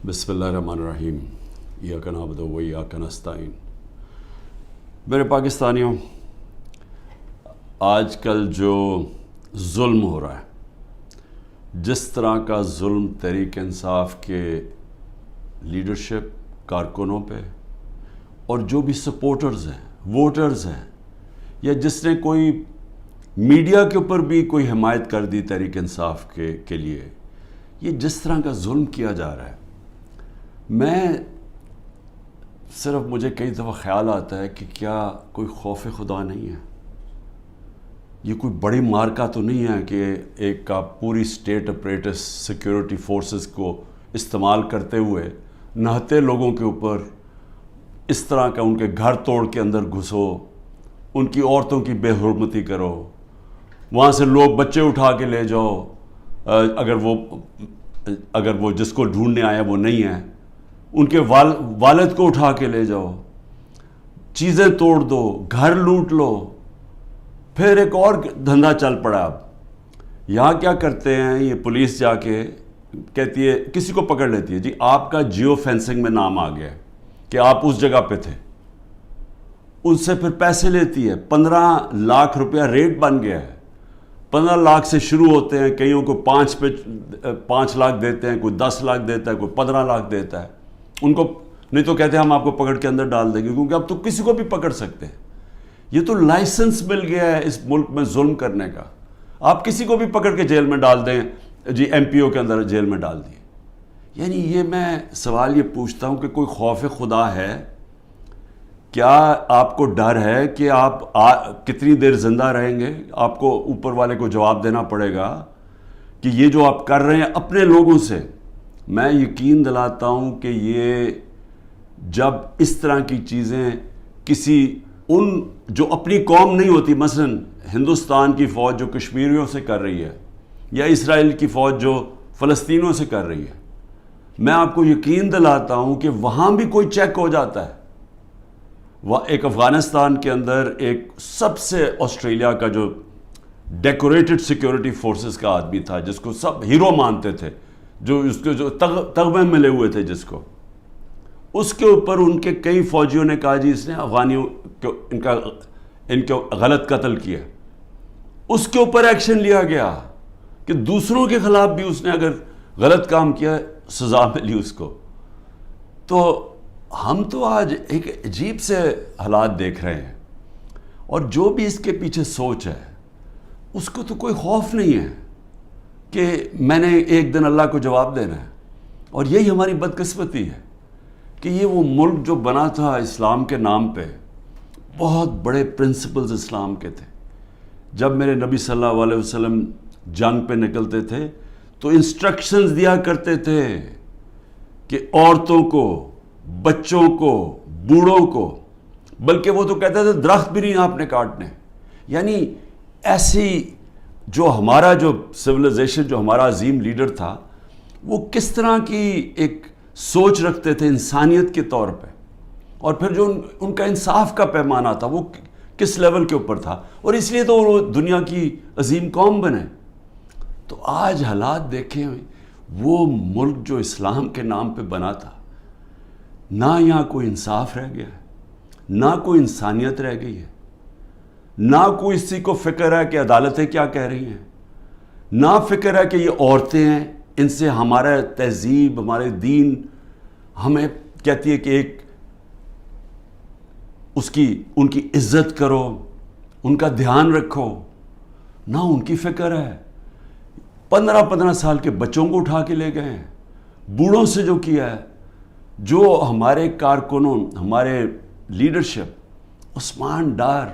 بسم اللہ الرحمن الرحیم ایاک نعبد و ایاک نستعین۔ میرے پاکستانیوں، آج کل جو ظلم ہو رہا ہے، جس طرح کا ظلم تحریک انصاف کے لیڈرشپ کارکنوں پہ اور جو بھی سپورٹرز ہیں، ووٹرز ہیں، یا جس نے کوئی میڈیا کے اوپر بھی کوئی حمایت کر دی تحریک انصاف کے لیے، یہ جس طرح کا ظلم کیا جا رہا ہے، مجھے کئی دفعہ خیال آتا ہے کہ کیا کوئی خوف خدا نہیں ہے؟ یہ کوئی بڑی مارکا تو نہیں ہے کہ ایک کا پوری اسٹیٹ اپریٹس سیکیورٹی فورسز کو استعمال کرتے ہوئے نہتے لوگوں کے اوپر اس طرح کا ان کے گھر توڑ کے اندر گھسو، ان کی عورتوں کی بے حرمتی کرو، وہاں سے لوگ بچے اٹھا کے لے جاؤ، اگر وہ جس کو ڈھونڈنے آیا وہ نہیں ہے، ان کے والد کو اٹھا کے لے جاؤ، چیزیں توڑ دو، گھر لوٹ لو۔ پھر ایک اور دھندا چل پڑا۔ اب یہاں کیا کرتے ہیں، یہ پولیس جا کے کہتی ہے، کسی کو پکڑ لیتی ہے، جی آپ کا جیو فینسنگ میں نام آ گیا ہے کہ آپ اس جگہ پہ تھے، ان سے پھر پیسے لیتی ہے، 15 لاکھ روپیہ ریٹ بن گیا ہے۔ 15 لاکھ سے شروع ہوتے ہیں، کئیوں کو 5 لاکھ دیتے ہیں، کوئی 10 لاکھ دیتا ہے، کوئی 15 لاکھ دیتا ہے۔ ان کو نہیں تو کہتے ہیں ہم آپ کو پکڑ کے اندر ڈال دیں گے، کیونکہ اب تو کسی کو بھی پکڑ سکتے ہیں۔ یہ تو لائسنس مل گیا ہے اس ملک میں ظلم کرنے کا، آپ کسی کو بھی پکڑ کے جیل میں ڈال دیں، جی ایم پی او کے اندر جیل میں ڈال دیے۔ یعنی یہ میں سوال یہ پوچھتا ہوں کہ کوئی خوف خدا ہے؟ کیا آپ کو ڈر ہے کہ آپ کتنی دیر زندہ رہیں گے؟ آپ کو اوپر والے کو جواب دینا پڑے گا کہ یہ جو آپ کر رہے ہیں اپنے لوگوں سے، میں یقین دلاتا ہوں کہ یہ جب اس طرح کی چیزیں ان جو اپنی قوم نہیں ہوتی، مثلا ہندوستان کی فوج جو کشمیریوں سے کر رہی ہے، یا اسرائیل کی فوج جو فلسطینیوں سے کر رہی ہے، میں آپ کو یقین دلاتا ہوں کہ وہاں بھی کوئی چیک ہو جاتا ہے۔ ایک افغانستان کے اندر ایک سب سے آسٹریلیا کا جو ڈیکوریٹڈ سیکیورٹی فورسز کا آدمی تھا، جس کو سب ہیرو مانتے تھے، جو اس کے جو تغمے ملے ہوئے تھے جس کو، اس کے اوپر ان کے کئی فوجیوں نے کہا جی اس نے افغانیوں ان کو غلط قتل کیا، اس کے اوپر ایکشن لیا گیا کہ دوسروں کے خلاف بھی اس نے اگر غلط کام کیا سزا ملی اس کو۔ تو ہم تو آج ایک عجیب سے حالات دیکھ رہے ہیں، اور جو بھی اس کے پیچھے سوچ ہے اس کو تو کوئی خوف نہیں ہے کہ میں نے ایک دن اللہ کو جواب دینا ہے۔ اور یہی ہماری بدقسمتی ہے کہ یہ وہ ملک جو بنا تھا اسلام کے نام پہ، بہت بڑے پرنسپلز اسلام کے تھے۔ جب میرے نبی صلی اللہ علیہ وسلم جنگ پہ نکلتے تھے تو انسٹرکشنز دیا کرتے تھے کہ عورتوں کو، بچوں کو، بوڑھوں کو، بلکہ وہ تو کہتے تھے درخت بھی نہیں آپ نے کاٹنے۔ یعنی ایسی جو ہمارا جو سویلائزیشن، جو ہمارا عظیم لیڈر تھا، وہ کس طرح کی ایک سوچ رکھتے تھے انسانیت کے طور پہ، اور پھر جو ان کا انصاف کا پیمانہ تھا وہ کس لیول کے اوپر تھا، اور اس لیے تو وہ دنیا کی عظیم قوم بنے۔ تو آج حالات دیکھیں، وہ ملک جو اسلام کے نام پہ بنا تھا، نہ یہاں کوئی انصاف رہ گیا ہے، نہ کوئی انسانیت رہ گئی ہے، نہ کوئی اسی کو فکر ہے کہ عدالتیں کیا کہہ رہی ہیں، نہ فکر ہے کہ یہ عورتیں ہیں، ان سے ہمارا تہذیب، ہمارے دین ہمیں کہتی ہے کہ ایک ان کی عزت کرو، ان کا دھیان رکھو، نہ ان کی فکر ہے۔ 15 سال کے بچوں کو اٹھا کے لے گئے ہیں، بوڑھوں سے جو کیا ہے، جو ہمارے کارکنوں، ہمارے لیڈرشپ، عثمان ڈار،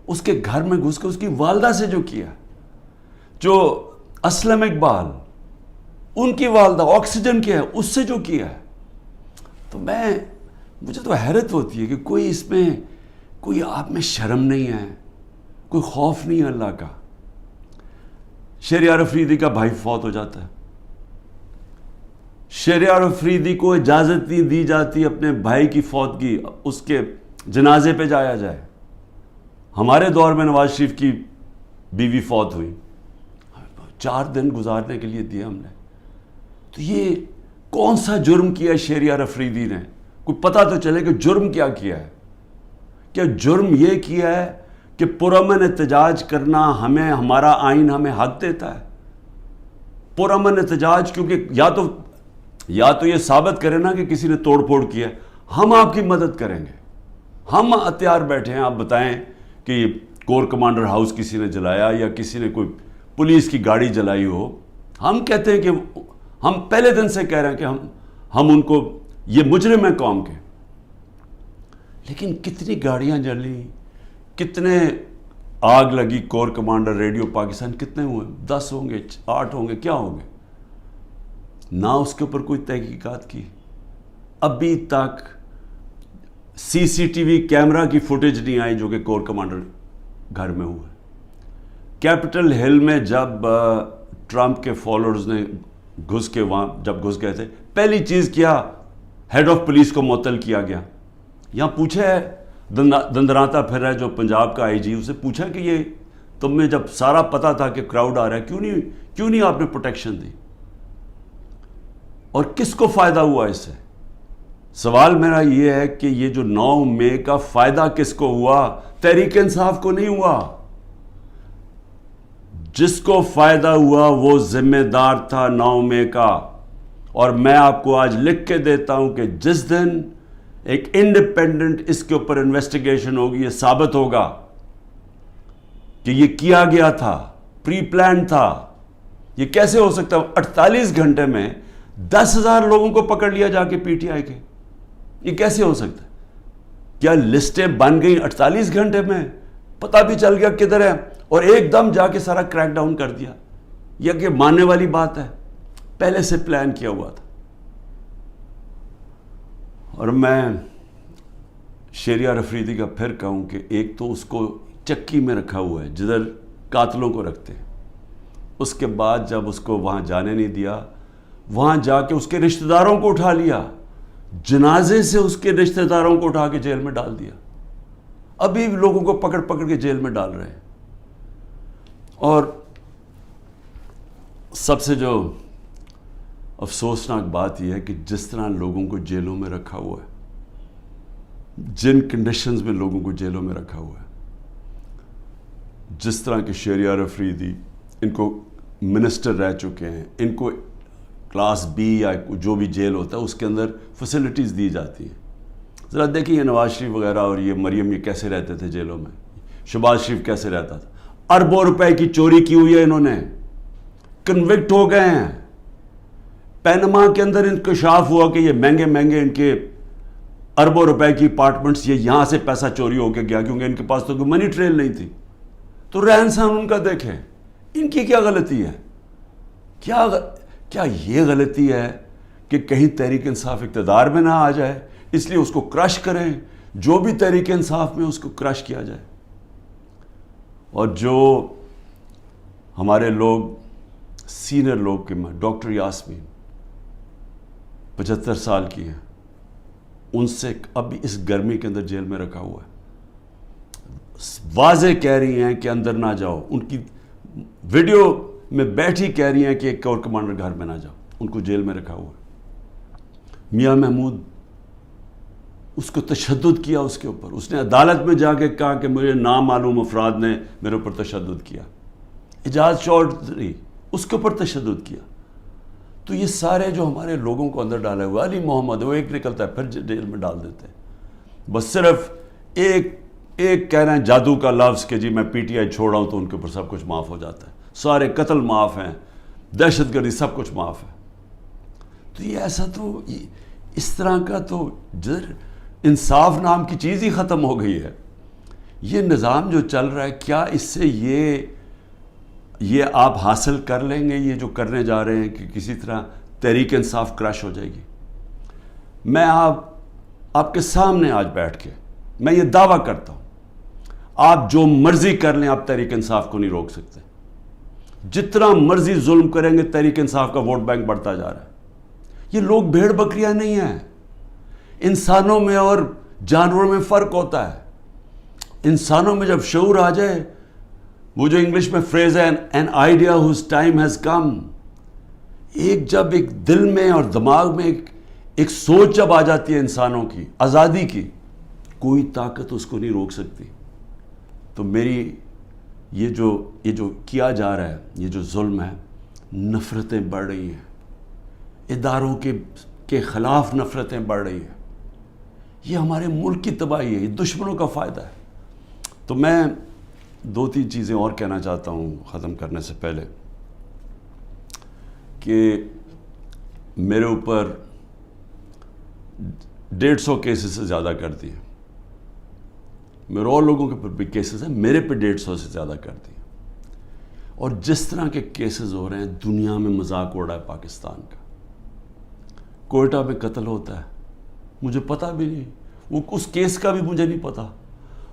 اس کے گھر میں گھس کے اس کی والدہ سے جو کیا، جو اسلم اقبال، ان کی والدہ آکسیجن کیا ہے، اس سے جو کیا ہے، تو مجھے تو حیرت ہوتی ہے کہ کوئی اس میں کوئی آپ میں شرم نہیں ہے، کوئی خوف نہیں ہے اللہ کا۔ شہریار افریدی کا بھائی فوت ہو جاتا ہے، شہریار افریدی کو اجازت نہیں دی جاتی اپنے بھائی کی فوتگی، اس کے جنازے پہ جایا جائے۔ ہمارے دور میں نواز شریف کی بیوی فوت ہوئی، 4 دن گزارنے کے لیے دیے ہم نے۔ تو یہ کون سا جرم کیا ہے شہریار افریدی نے؟ کوئی پتہ تو چلے کہ جرم کیا کیا ہے. کیا جرم یہ کیا ہے کہ پرامن احتجاج کرنا ہمیں ہمارا آئین ہمیں حق دیتا ہے؟ پرامن احتجاج، کیونکہ یا تو یہ ثابت کرے نا کہ کسی نے توڑ پھوڑ کیا ہے، ہم آپ کی مدد کریں گے. ہم ہتھیار بیٹھے ہیں، آپ بتائیں کہ کور کمانڈر ہاؤس کسی نے جلایا یا کسی نے کوئی پولیس کی گاڑی جلائی ہو، ہم کہتے ہیں کہ ہم پہلے دن سے کہہ رہے ہیں کہ ہم ان کو، یہ مجرم ہیں قوم کے. لیکن کتنی گاڑیاں جلی، کتنے آگ لگی، کور کمانڈر ریڈیو پاکستان کتنے ہوئے؟ 10 ہوں گے، 8 ہوں گے، کیا ہوں گے؟ نہ اس کے اوپر کوئی تحقیقات کی. ابھی تک سی سی ٹی وی کیمرہ کی فوٹیج نہیں آئی جو کہ کور کمانڈر گھر میں ہوا ہے. کیپٹل ہل میں جب ٹرمپ کے فالوورز نے گھس کے وہاں جب گھس گئے تھے، پہلی چیز کیا، ہیڈ آف پولیس کو معطل کیا گیا. یہاں پوچھا ہے دندراتا پھر رہا ہے جو پنجاب کا آئی جی، اسے پوچھا کہ یہ تم نے جب سارا پتا تھا کہ کراؤڈ آ رہا ہے کیوں نہیں آپ نے پروٹیکشن دی؟ اور کس کو فائدہ ہوا اس سے؟ سوال میرا یہ ہے کہ یہ جو 9 مئی کا فائدہ کس کو ہوا؟ تحریک انصاف کو نہیں ہوا. جس کو فائدہ ہوا وہ ذمہ دار تھا 9 مئی کا. اور میں آپ کو آج لکھ کے دیتا ہوں کہ جس دن ایک انڈیپینڈنٹ اس کے اوپر انویسٹیگیشن ہوگی، یہ ثابت ہوگا کہ یہ کیا گیا تھا، پری پلان تھا. یہ کیسے ہو سکتا ہے 48 گھنٹے میں 10,000 لوگوں کو پکڑ لیا جا کے پی ٹی آئی کے؟ یہ کیسے ہو سکتا ہے؟ کیا لسٹیں بن گئیں 48 گھنٹے میں؟ پتہ بھی چل گیا کدھر ہے اور ایک دم جا کے سارا کریک ڈاؤن کر دیا؟ یہ کہ ماننے والی بات ہے؟ پہلے سے پلان کیا ہوا تھا. اور میں شہریار افریدی کا پھر کہوں کہ ایک تو اس کو چکی میں رکھا ہوا ہے جدھر قاتلوں کو رکھتے ہیں، اس کے بعد جب اس کو وہاں جانے نہیں دیا، وہاں جا کے اس کے رشتہ داروں کو اٹھا لیا، جنازے سے اس کے رشتہ داروں کو اٹھا کے جیل میں ڈال دیا. ابھی بھی لوگوں کو پکڑ پکڑ کے جیل میں ڈال رہے ہیں. اور سب سے جو افسوسناک بات یہ ہے کہ جس طرح لوگوں کو جیلوں میں رکھا ہوا ہے، جن کنڈیشنز میں لوگوں کو جیلوں میں رکھا ہوا ہے، جس طرح کے شہریار افریدی، ان کو منسٹر رہ چکے ہیں، ان کو کلاس بی یا جو بھی جیل ہوتا ہے اس کے اندر فیسلٹیز دی جاتی ہیں. ذرا دیکھیں یہ نواز شریف وغیرہ اور یہ مریم یہ کیسے رہتے تھے جیلوں میں، شہباز شریف کیسے رہتا تھا. اربوں روپے کی چوری کی ہوئی ہے انہوں نے، کنوکٹ ہو گئے ہیں. پینما کے اندر انکشاف ہوا کہ یہ مہنگے ان کے اربوں روپے کی اپارٹمنٹس، یہ یہاں سے پیسہ چوری ہو کے گیا کیونکہ ان کے پاس تو کوئی منی ٹریل نہیں تھی. تو رہن سہن ان کا دیکھیں، ان کی کیا غلطی ہے؟ کیا یہ غلطی ہے کہ کہیں تحریک انصاف اقتدار میں نہ آ جائے اس لیے اس کو کرش کریں؟ جو بھی تحریک انصاف میں اس کو کرش کیا جائے. اور جو ہمارے لوگ سینئر لوگ کے میں ڈاکٹر یاسمین 75 سال کی ہیں، ان سے ابھی اس گرمی کے اندر جیل میں رکھا ہوا ہے. واضح کہہ رہی ہیں کہ اندر نہ جاؤ، ان کی ویڈیو میں بیٹھی کہہ رہی ہیں کہ ایک کور کمانڈر گھر میں نہ جاؤ، ان کو جیل میں رکھا ہوا ہے. میاں محمود، اس کو تشدد کیا اس کے اوپر، اس نے عدالت میں جا کے کہا کہ مجھے نامعلوم افراد نے میرے اوپر تشدد کیا. اعجاز چودھری، اس کے اوپر تشدد کیا. تو یہ سارے جو ہمارے لوگوں کو اندر ڈالے ہوئے، علی محمد وہ ایک نکلتا ہے پھر جیل میں ڈال دیتے ہیں. بس صرف ایک کہہ رہے ہیں جادو کا لفظ کہ جی میں پی ٹی آئی چھوڑ رہا ہوں تو ان کے اوپر سب کچھ معاف ہو جاتا ہے، سارے قتل معاف ہیں، دہشت گردی سب کچھ معاف ہے. تو یہ ایسا تو اس طرح کا تو انصاف نام کی چیز ہی ختم ہو گئی ہے. یہ نظام جو چل رہا ہے، کیا اس سے یہ آپ حاصل کر لیں گے یہ جو کرنے جا رہے ہیں کہ کسی طرح تحریک انصاف کرش ہو جائے گی؟ میں آپ کے سامنے آج بیٹھ کے میں یہ دعویٰ کرتا ہوں، آپ جو مرضی کر لیں آپ تحریک انصاف کو نہیں روک سکتے. جتنا مرضی ظلم کریں گے تحریک انصاف کا ووٹ بینک بڑھتا جا رہا ہے. یہ لوگ بھیڑ بکریاں نہیں ہیں. انسانوں میں اور جانوروں میں فرق ہوتا ہے. انسانوں میں جب شعور آ جائے، وہ جو انگلش میں فریز ہے an idea whose time has come، جب ایک دل میں اور دماغ میں ایک سوچ جب آ جاتی ہے انسانوں کی آزادی کی، کوئی طاقت اس کو نہیں روک سکتی. تو میری یہ جو کیا جا رہا ہے، یہ جو ظلم ہے، نفرتیں بڑھ رہی ہیں، اداروں کے خلاف نفرتیں بڑھ رہی ہیں، یہ ہمارے ملک کی تباہی ہے، یہ دشمنوں کا فائدہ ہے. تو میں 2-3 چیزیں اور کہنا چاہتا ہوں ختم کرنے سے پہلے، کہ میرے اوپر 150 کیسز سے زیادہ کر دیے، میرے اور لوگوں کے اوپر بھی کیسز ہیں، میرے پہ 150 سے زیادہ کر دیے. اور جس طرح کے کیسز ہو رہے ہیں، دنیا میں مذاق اڑ رہا ہے پاکستان کا. کوئٹہ میں قتل ہوتا ہے، مجھے پتہ بھی نہیں، وہ اس کیس کا بھی مجھے نہیں پتہ.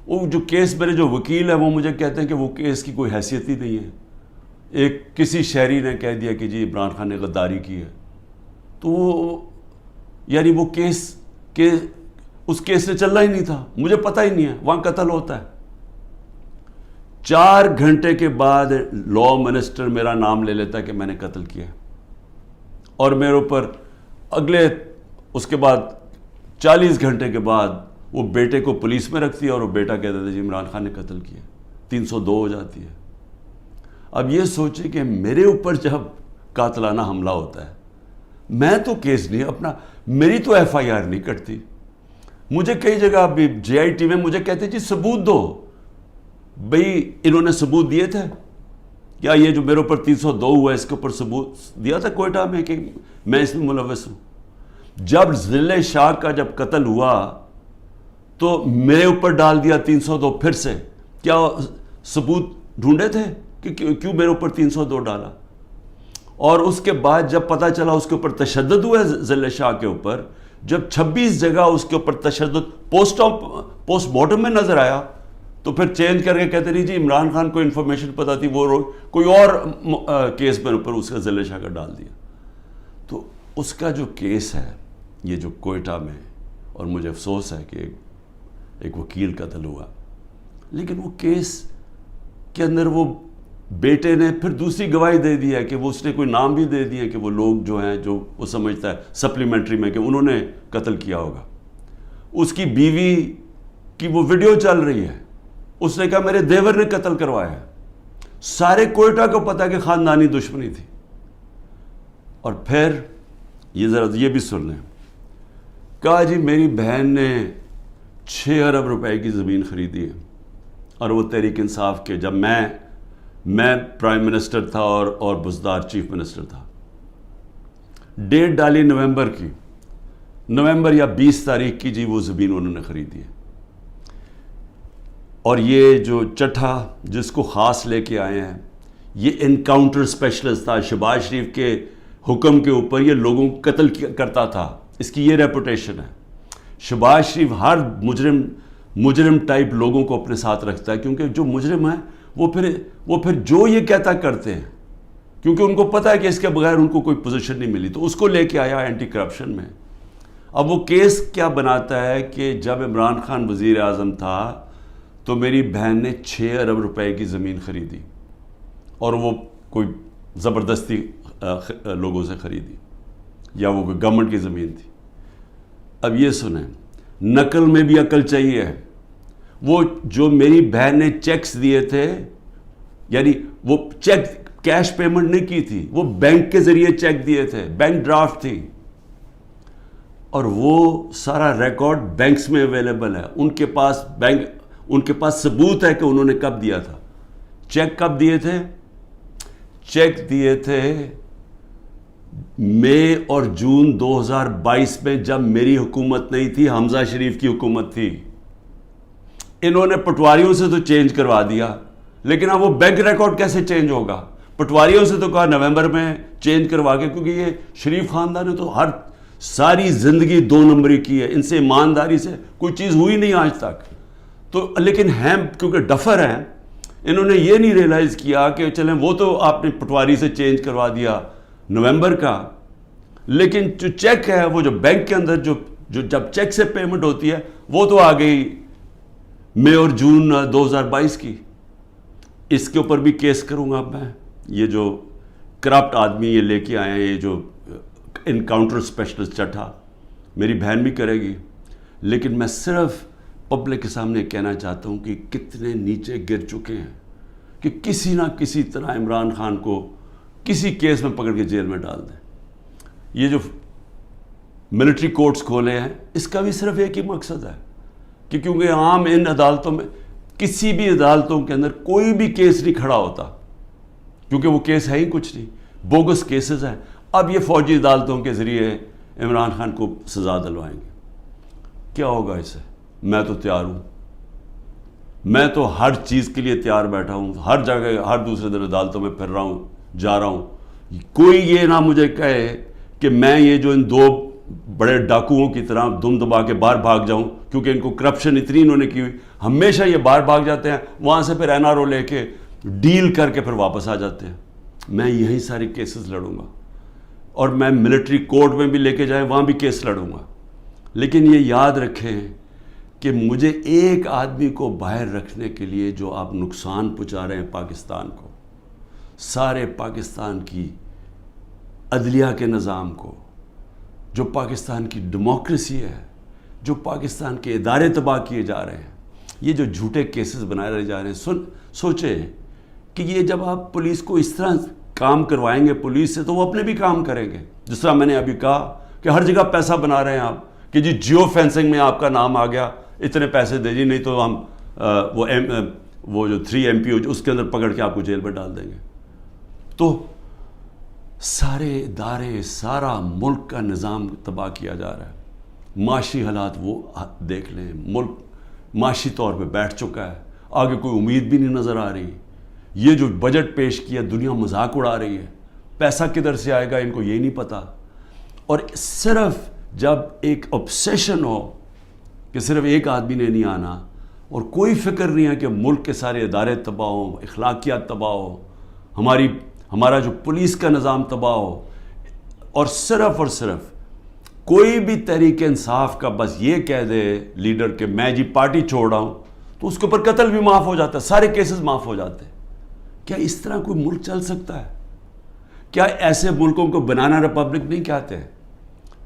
وہ جو کیس میرے جو وکیل ہیں وہ مجھے کہتے ہیں کہ وہ کیس کی کوئی حیثیت ہی نہیں ہے. ایک کسی شہری نے کہہ دیا کہ جی عمران خان نے غداری کی ہے، تو وہ یعنی وہ اس کیس سے چلنا ہی نہیں تھا، مجھے پتہ ہی نہیں ہے، وہاں قتل ہوتا ہے. 4 گھنٹے کے بعد لا منسٹر میرا نام لے لیتا ہے کہ میں نے قتل کیا، اور میرے اوپر اس کے بعد 40 گھنٹے کے بعد وہ بیٹے کو پولیس میں رکھتی ہے، اور وہ بیٹا کہتا تھا جی عمران خان نے قتل کیا. 302 ہو جاتی ہے. اب یہ سوچیں کہ میرے اوپر جب قاتلانہ حملہ ہوتا ہے، میں تو کیس نہیں میری تو FIR نہیں کٹتی. مجھے کئی جگہ ابھی JIT میں مجھے کہتے جی ثبوت دو. بھئی انہوں نے ثبوت دیے تھے کیا؟ یہ جو میرے اوپر 302 ہوا ہے اس کے اوپر ثبوت دیا تھا کوئٹہ میں کہ میں اس میں ملوث ہوں؟ جب ضلع شاہ کا جب قتل ہوا تو میرے اوپر ڈال دیا 302 پھر سے. کیا ثبوت ڈھونڈے تھے کہ کیوں میرے اوپر 302 ڈالا؟ اور اس کے بعد جب پتہ چلا اس کے اوپر تشدد ہوا ہے ضلع شاہ کے اوپر، جب 26 جگہ اس کے اوپر تشدد پوسٹ مارٹم میں نظر آیا، تو پھر چینج کر کے کہتے نہیں جی عمران خان کو انفارمیشن پتہ تھی، وہ کوئی اور کیس میرے اوپر اس کا ضلع شاہ کا ڈال دیا. تو اس کا جو کیس ہے یہ جو کوئٹہ میں، اور مجھے افسوس ہے کہ ایک وکیل قتل ہوا، لیکن وہ کیس کے اندر وہ بیٹے نے پھر دوسری گواہی دے دی ہے کہ وہ اس نے کوئی نام بھی دے دیے کہ وہ لوگ جو ہیں جو وہ سمجھتا ہے سپلیمنٹری میں کہ انہوں نے قتل کیا ہوگا. اس کی بیوی کی وہ ویڈیو چل رہی ہے، اس نے کہا میرے دیور نے قتل کروایا ہے. سارے کوئٹہ کو پتا کہ خاندانی دشمنی تھی. اور پھر یہ ذرا یہ بھی سن لیں، کہا جی میری بہن نے 6 ارب روپے کی زمین خریدی ہے، اور وہ تحریک انصاف کے جب میں پرائم منسٹر تھا اور بزدار چیف منسٹر تھا. ڈیٹ ڈالی نومبر کی، نومبر یا 20 تاریخ کی جی وہ زمین انہوں نے خریدی ہے. اور یہ جو چٹھا جس کو خاص لے کے آئے ہیں، یہ انکاؤنٹر اسپیشلسٹ تھا، شہباز شریف کے حکم کے اوپر یہ لوگوں کو قتل کرتا تھا، اس کی یہ ریپوٹیشن ہے. شہباز شریف ہر مجرم ٹائپ لوگوں کو اپنے ساتھ رکھتا ہے، کیونکہ جو مجرم ہیں وہ پھر جو یہ کہتا کرتے ہیں، کیونکہ ان کو پتہ ہے کہ اس کے بغیر ان کو کوئی پوزیشن نہیں ملی. تو اس کو لے کے آیا اینٹی کرپشن میں. اب وہ کیس کیا بناتا ہے کہ جب عمران خان وزیر اعظم تھا تو میری بہن نے 6 ارب روپے کی زمین خریدی، اور وہ کوئی زبردستی لوگوں سے خریدی، یا وہ کوئی گورنمنٹ کی زمین تھی. اب یہ سنیں، نقل میں بھی عقل چاہیے. وہ جو میری بہن نے چیکس دیے تھے، یعنی وہ چیک کیش پیمنٹ نہیں کی تھی، وہ بینک کے ذریعے چیک دیے تھے، بینک ڈرافٹ تھی، اور وہ سارا ریکارڈ بینکس میں اویلیبل ہے. ان کے پاس ثبوت ہے کہ انہوں نے کب دیا تھا. چیک کب دیے تھے؟ چیک دیے تھے مئی اور جون 2022 میں، جب میری حکومت نہیں تھی، حمزہ شریف کی حکومت تھی. انہوں نے پٹواریوں سے تو چینج کروا دیا، لیکن اب وہ بینک ریکارڈ کیسے چینج ہوگا؟ پٹواریوں سے تو کہا نومبر میں چینج کروا کے، کیونکہ یہ شریف خاندان نے تو ساری زندگی 2 نمبری کی ہے، ان سے ایمانداری سے کوئی چیز ہوئی نہیں آج تک. تو لیکن ہیں کیونکہ ڈفر ہیں، انہوں نے یہ نہیں ریئلائز کیا کہ چلیں وہ تو آپ نے پٹواری سے چینج کروا دیا نومبر کا، لیکن جو چیک ہے وہ جو بینک کے اندر جو جب چیک سے پیمنٹ ہوتی ہے وہ تو آ گئی مئی اور جون 2022 کی. اس کے اوپر بھی کیس کروں گا میں. یہ جو کرپٹ آدمی یہ لے کے آئے ہیں، یہ جو انکاؤنٹر اسپیشلسٹ چٹھا، میری بہن بھی کرے گی، لیکن میں صرف پبلک کے سامنے کہنا چاہتا ہوں کہ کتنے نیچے گر چکے ہیں کہ کسی نہ کسی طرح عمران خان کو کسی کیس میں پکڑ کے جیل میں ڈال دیں۔ یہ جو ملٹری کورٹس کھولے ہیں، اس کا بھی صرف ایک ہی مقصد ہے کہ کیونکہ عام ان عدالتوں میں، کسی بھی عدالتوں کے اندر کوئی بھی کیس نہیں کھڑا ہوتا، کیونکہ وہ کیس ہے ہی کچھ نہیں، بوگس کیسز ہیں۔ اب یہ فوجی عدالتوں کے ذریعے عمران خان کو سزا دلوائیں گے۔ کیا ہوگا اس سے؟ میں تو تیار ہوں، میں تو ہر چیز کے لیے تیار بیٹھا ہوں، ہر جگہ ہر دوسرے دن عدالتوں میں پھر رہا ہوں، جا رہا ہوں۔ کوئی یہ نہ مجھے کہے کہ میں یہ جو ان دو بڑے ڈاکوؤں کی طرح دم دبا کے باہر بھاگ جاؤں، کیونکہ ان کو کرپشن اتنی انہوں نے کی ہوئی، ہمیشہ یہ باہر بھاگ جاتے ہیں، وہاں سے پھر این آر او لے کے ڈیل کر کے پھر واپس آ جاتے ہیں۔ میں یہی ساری کیسز لڑوں گا، اور میں ملٹری کورٹ میں بھی لے کے جائیں، وہاں بھی کیس لڑوں گا۔ لیکن یہ یاد رکھیں کہ مجھے ایک آدمی کو باہر رکھنے کے لیے جو آپ نقصان پہنچا رہے ہیں پاکستان کو، سارے پاکستان کی عدلیہ کے نظام کو، جو پاکستان کی ڈیموکریسی ہے، جو پاکستان کے ادارے تباہ کیے جا رہے ہیں، یہ جو جھوٹے کیسز بنائے رہے جا رہے ہیں، سوچیں کہ یہ جب آپ پولیس کو اس طرح کام کروائیں گے پولیس سے، تو وہ اپنے بھی کام کریں گے۔ جس طرح میں نے ابھی کہا کہ ہر جگہ پیسہ بنا رہے ہیں آپ، کہ جی جیو فینسنگ میں آپ کا نام آ گیا، اتنے پیسے دے جی، نہیں تو ہم وہ جو 3 MP اس کے اندر پکڑ کے آپ کو جیل میں ڈال دیں گے۔ تو سارے ادارے، سارا ملک کا نظام تباہ کیا جا رہا ہے۔ معاشی حالات وہ دیکھ لیں، ملک معاشی طور پہ بیٹھ چکا ہے، آگے کوئی امید بھی نہیں نظر آ رہی۔ یہ جو بجٹ پیش کیا، دنیا مذاق اڑا رہی ہے، پیسہ کدھر سے آئے گا ان کو یہ نہیں پتہ۔ اور صرف جب ایک obsession ہو کہ صرف ایک آدمی نے نہیں آنا، اور کوئی فکر نہیں ہے کہ ملک کے سارے ادارے تباہ ہوں، اخلاقیات تباہ ہو، ہمارا جو پولیس کا نظام تباہ ہو، اور صرف کوئی بھی تحریک انصاف کا بس یہ کہہ دے لیڈر کہ میں جی پارٹی چھوڑ رہا ہوں، تو اس کے اوپر قتل بھی معاف ہو جاتا ہے، سارے کیسز معاف ہو جاتے ہیں۔ کیا اس طرح کوئی ملک چل سکتا ہے؟ کیا ایسے ملکوں کو بنانا ریپبلک نہیں کہتے ہیں؟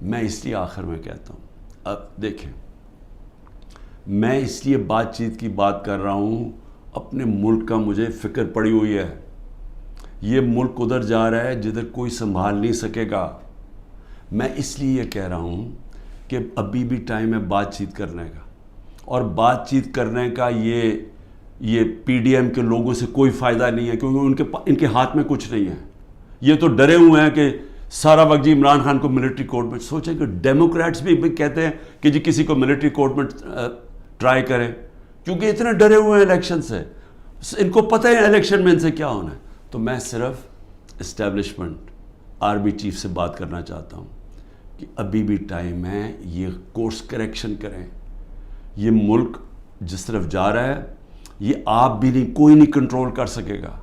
میں اس لیے آخر میں کہتا ہوں، اب دیکھیں، میں اس لیے بات چیت کی بات کر رہا ہوں، اپنے ملک کا مجھے فکر پڑی ہوئی ہے۔ یہ ملک ادھر جا رہا ہے جدھر کوئی سنبھال نہیں سکے گا۔ میں اس لیے یہ کہہ رہا ہوں کہ ابھی بھی ٹائم ہے بات چیت کرنے کا، اور بات چیت کرنے کا یہ پی ڈی ایم کے لوگوں سے کوئی فائدہ نہیں ہے، کیونکہ ان کے ہاتھ میں کچھ نہیں ہے۔ یہ تو ڈرے ہوئے ہیں کہ سارا وقت جی عمران خان کو ملٹری کورٹ میں، سوچیں کہ ڈیموکریٹس بھی کہتے ہیں کہ جی کسی کو ملٹری کورٹ میں ٹرائی کریں، کیونکہ اتنے ڈرے ہوئے ہیں الیکشن سے، ان کو پتہ ہے الیکشن میں ان سے کیا ہونا ہے۔ تو میں صرف اسٹیبلشمنٹ، آرمی چیف سے بات کرنا چاہتا ہوں کہ ابھی بھی ٹائم ہے، یہ کورس کریکشن کریں۔ یہ ملک جس طرف جا رہا ہے، یہ آپ بھی نہیں، کوئی نہیں کنٹرول کر سکے گا۔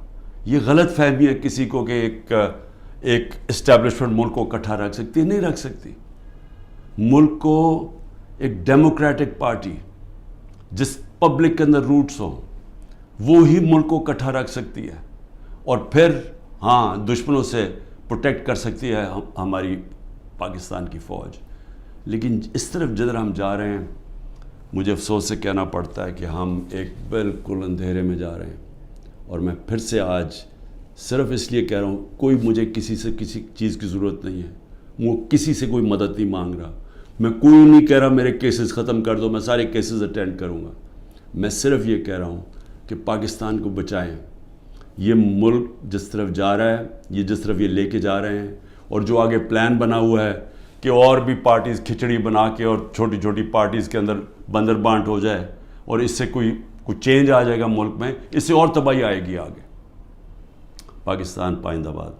یہ غلط فہمی ہے کسی کو کہ ایک اسٹیبلشمنٹ ملک کو اکٹھا رکھ سکتی ہے، نہیں رکھ سکتی۔ ملک کو ایک ڈیموکریٹک پارٹی جس پبلک کے اندر روٹس ہوں، وہ ہی ملک کو اکٹھا رکھ سکتی ہے، اور پھر ہاں دشمنوں سے پروٹیکٹ کر سکتی ہے ہماری پاکستان کی فوج۔ لیکن اس طرف جدھر ہم جا رہے ہیں، مجھے افسوس سے کہنا پڑتا ہے کہ ہم ایک بالکل اندھیرے میں جا رہے ہیں۔ اور میں پھر سے آج صرف اس لیے کہہ رہا ہوں، کوئی مجھے کسی سے کسی چیز کی ضرورت نہیں ہے، وہ کسی سے کوئی مدد نہیں مانگ رہا، میں کوئی نہیں کہہ رہا میرے کیسز ختم کر دو، میں سارے کیسز اٹینڈ کروں گا۔ میں صرف یہ کہہ رہا ہوں کہ پاکستان کو بچائیں۔ یہ ملک جس طرف جا رہا ہے، یہ جس طرف یہ لے کے جا رہے ہیں، اور جو آگے پلان بنا ہوا ہے کہ اور بھی پارٹیز کھچڑی بنا کے اور چھوٹی چھوٹی پارٹیز کے اندر بندر بانٹ ہو جائے، اور اس سے کوئی چینج آ جائے گا ملک میں، اس سے اور تباہی آئے گی آگے۔ پاکستان پائندہ باد۔